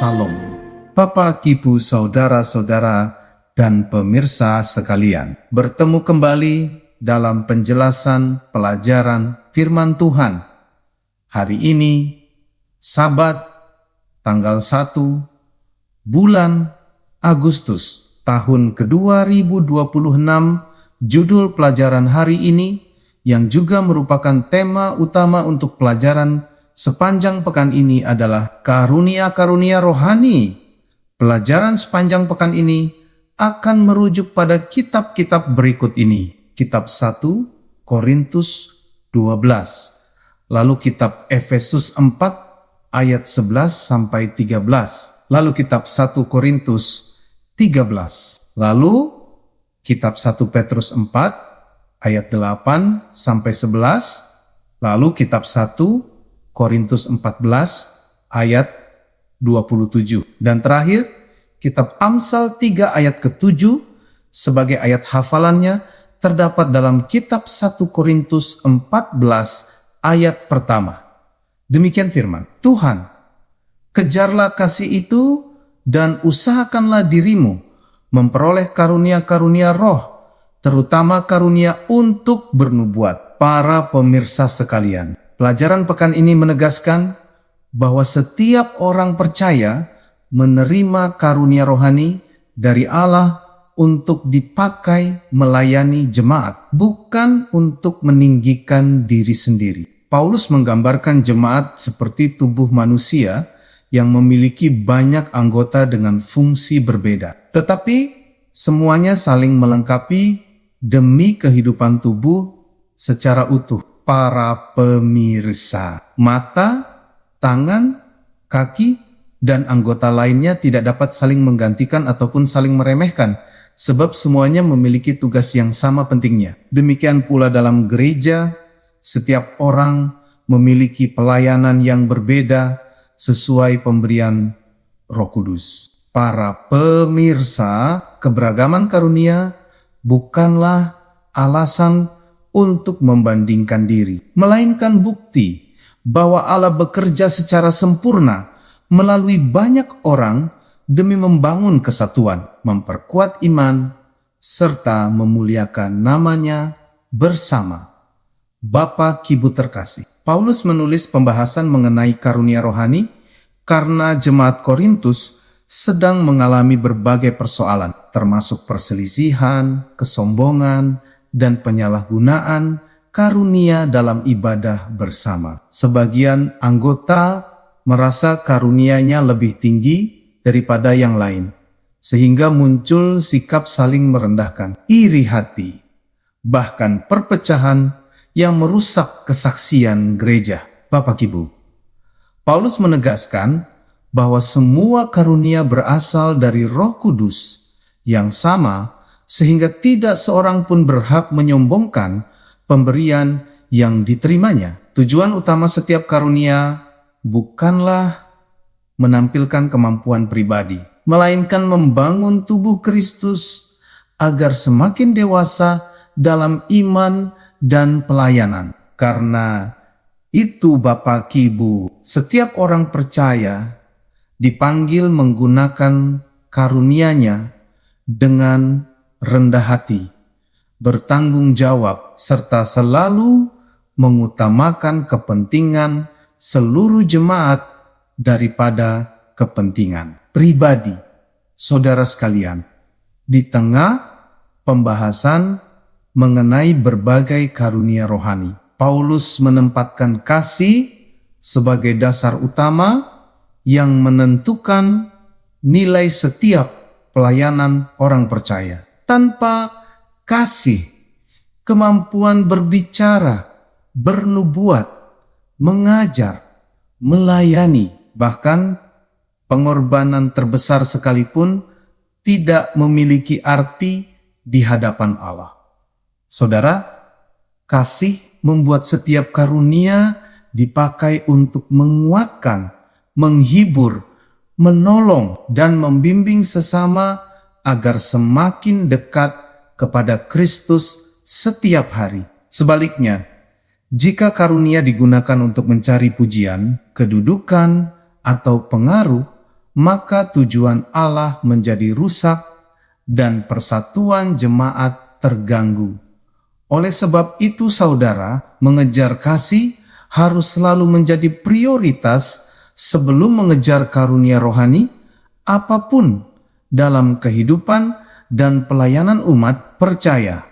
Salam, Bapak, Ibu, saudara-saudara, dan pemirsa sekalian. Bertemu kembali dalam penjelasan pelajaran firman Tuhan. Hari ini, Sabat, tanggal 1, bulan Agustus, tahun ke-2026, judul pelajaran hari ini, yang juga merupakan tema utama untuk pelajaran sepanjang pekan ini adalah karunia-karunia rohani. Pelajaran sepanjang pekan ini akan merujuk pada kitab-kitab berikut ini. Kitab 1 Korintus 12, lalu kitab Efesus 4 ayat 11 sampai 13, lalu kitab 1 Korintus 13, lalu kitab 1 Petrus 4 ayat 8 sampai 11, lalu kitab 1 Korintus 14 ayat 27. Dan terakhir, kitab Amsal 3 ayat ke-7 sebagai ayat hafalannya terdapat dalam kitab 1 Korintus 14 ayat pertama. Demikian firman Tuhan, kejarlah kasih itu dan usahakanlah dirimu memperoleh karunia-karunia roh, terutama karunia untuk bernubuat. Para pemirsa sekalian, pelajaran pekan ini menegaskan bahwa setiap orang percaya menerima karunia rohani dari Allah untuk dipakai melayani jemaat, bukan untuk meninggikan diri sendiri. Paulus menggambarkan jemaat seperti tubuh manusia yang memiliki banyak anggota dengan fungsi berbeda, tetapi semuanya saling melengkapi demi kehidupan tubuh secara utuh. Para pemirsa, mata, tangan, kaki, dan anggota lainnya tidak dapat saling menggantikan ataupun saling meremehkan, sebab semuanya memiliki tugas yang sama pentingnya. Demikian pula dalam gereja, setiap orang memiliki pelayanan yang berbeda sesuai pemberian Roh Kudus. Para pemirsa, keberagaman karunia bukanlah alasan untuk membandingkan diri, melainkan bukti bahwa Allah bekerja secara sempurna melalui banyak orang demi membangun kesatuan, memperkuat iman, serta memuliakan namanya bersama. Bapak, Ibu terkasih, Paulus menulis pembahasan mengenai karunia rohani karena jemaat Korintus sedang mengalami berbagai persoalan, termasuk perselisihan, kesombongan, dan penyalahgunaan karunia dalam ibadah bersama. Sebagian anggota merasa karunianya lebih tinggi daripada yang lain, sehingga muncul sikap saling merendahkan, iri hati, bahkan perpecahan yang merusak kesaksian gereja. Bapak Ibu, Paulus menegaskan bahwa semua karunia berasal dari Roh Kudus yang sama, sehingga tidak seorang pun berhak menyombongkan pemberian yang diterimanya. Tujuan utama setiap karunia bukanlah menampilkan kemampuan pribadi, melainkan membangun tubuh Kristus agar semakin dewasa dalam iman dan pelayanan. Karena itu Bapak Ibu, setiap orang percaya dipanggil menggunakan karunia-Nya dengan rendah hati, bertanggung jawab, serta selalu mengutamakan kepentingan seluruh jemaat daripada kepentingan pribadi. Saudara sekalian, di tengah pembahasan mengenai berbagai karunia rohani, Paulus menempatkan kasih sebagai dasar utama yang menentukan nilai setiap pelayanan orang percaya. Tanpa kasih, kemampuan berbicara, bernubuat, mengajar, melayani, bahkan pengorbanan terbesar sekalipun tidak memiliki arti di hadapan Allah. Saudara, kasih membuat setiap karunia dipakai untuk menguatkan, menghibur, menolong, dan membimbing sesama agar semakin dekat kepada Kristus setiap hari. Sebaliknya, jika karunia digunakan untuk mencari pujian, kedudukan, atau pengaruh, maka tujuan Allah menjadi rusak dan persatuan jemaat terganggu. Oleh sebab itu, saudara, mengejar kasih harus selalu menjadi prioritas sebelum mengejar karunia rohani apapun dalam kehidupan dan pelayanan umat percaya.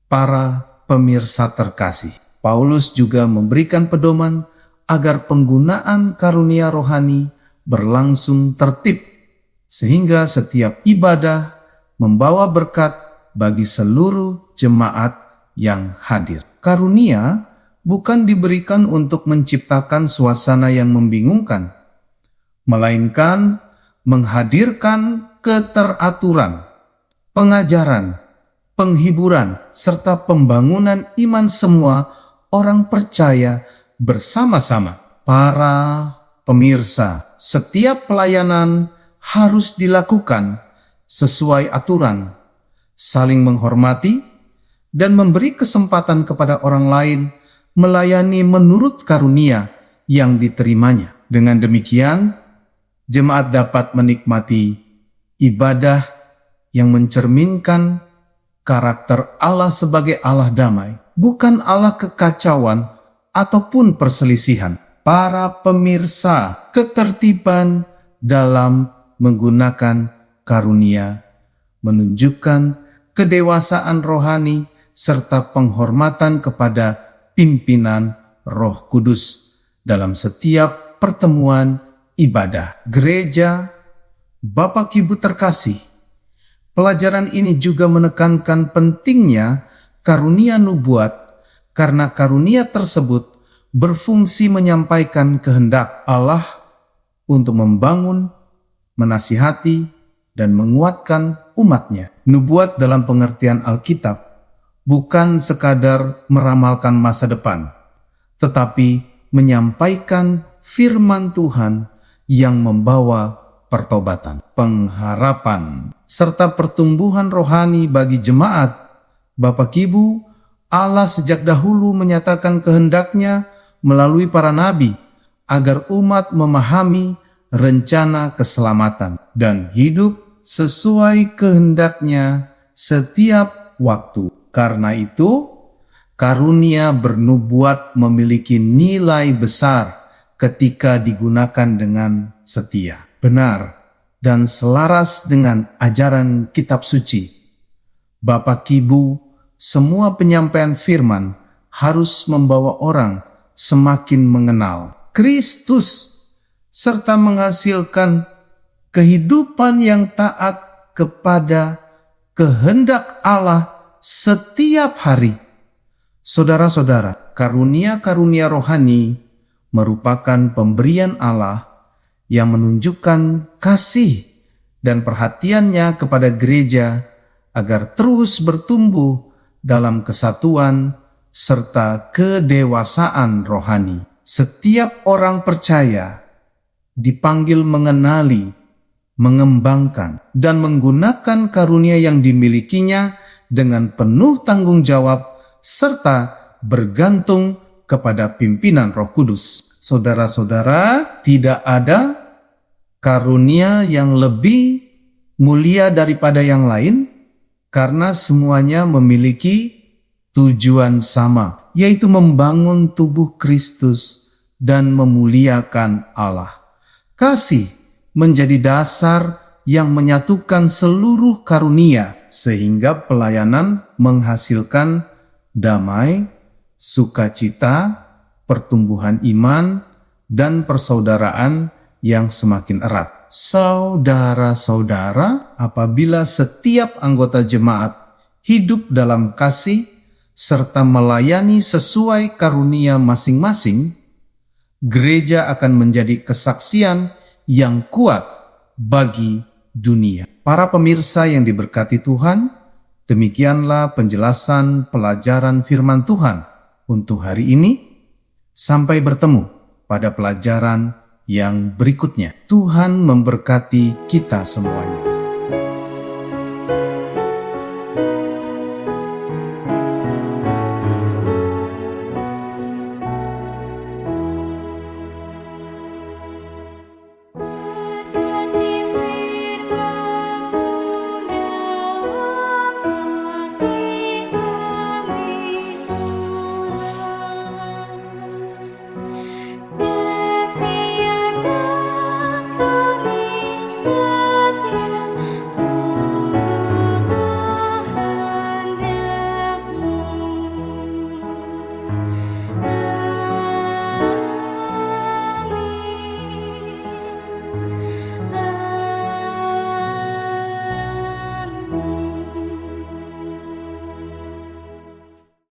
Para pemirsa terkasih, Paulus juga memberikan pedoman agar penggunaan karunia rohani berlangsung tertib, sehingga setiap ibadah membawa berkat bagi seluruh jemaat yang hadir. Karunia bukan diberikan untuk menciptakan suasana yang membingungkan, melainkan menghadirkan keteraturan, pengajaran, penghiburan, serta pembangunan iman semua orang percaya bersama-sama. Para pemirsa, setiap pelayanan harus dilakukan sesuai aturan, saling menghormati, dan memberi kesempatan kepada orang lain melayani menurut karunia yang diterimanya. Dengan demikian, jemaat dapat menikmati ibadah yang mencerminkan karakter Allah sebagai Allah damai, bukan Allah kekacauan ataupun perselisihan. Para pemirsa, ketertiban dalam menggunakan karunia menunjukkan kedewasaan rohani serta penghormatan kepada pimpinan Roh Kudus dalam setiap pertemuan ibadah gereja. Bapak Ibu terkasih, pelajaran ini juga menekankan pentingnya karunia nubuat, karena karunia tersebut berfungsi menyampaikan kehendak Allah untuk membangun, menasihati, dan menguatkan umatnya. Nubuat dalam pengertian Alkitab bukan sekadar meramalkan masa depan, tetapi menyampaikan firman Tuhan yang membawa pertobatan, pengharapan, serta pertumbuhan rohani bagi jemaat. Bapak Ibu, Allah sejak dahulu menyatakan kehendaknya melalui para nabi agar umat memahami rencana keselamatan dan hidup sesuai kehendaknya setiap waktu. Karena itu, karunia bernubuat memiliki nilai besar ketika digunakan dengan setia, benar, dan selaras dengan ajaran kitab suci. Bapak Ibu, semua penyampaian firman harus membawa orang semakin mengenal Kristus serta menghasilkan kehidupan yang taat kepada kehendak Allah setiap hari. Saudara-saudara, karunia-karunia rohani merupakan pemberian Allah yang menunjukkan kasih dan perhatiannya kepada gereja agar terus bertumbuh dalam kesatuan serta kedewasaan rohani. Setiap orang percaya dipanggil mengenali, mengembangkan, dan menggunakan karunia yang dimilikinya dengan penuh tanggung jawab serta bergantung kepada pimpinan Roh Kudus. Saudara-saudara, tidak ada karunia yang lebih mulia daripada yang lain, karena semuanya memiliki tujuan sama, yaitu membangun tubuh Kristus dan memuliakan Allah. Kasih menjadi dasar yang menyatukan seluruh karunia, sehingga pelayanan menghasilkan damai, sukacita, pertumbuhan iman, dan persaudaraan yang semakin erat. Saudara-saudara, apabila setiap anggota jemaat hidup dalam kasih serta melayani sesuai karunia masing-masing, gereja akan menjadi kesaksian yang kuat bagi dunia. Para pemirsa yang diberkati Tuhan, demikianlah penjelasan pelajaran firman Tuhan untuk hari ini. Sampai bertemu pada pelajaran yang berikutnya. Tuhan memberkati kita semuanya.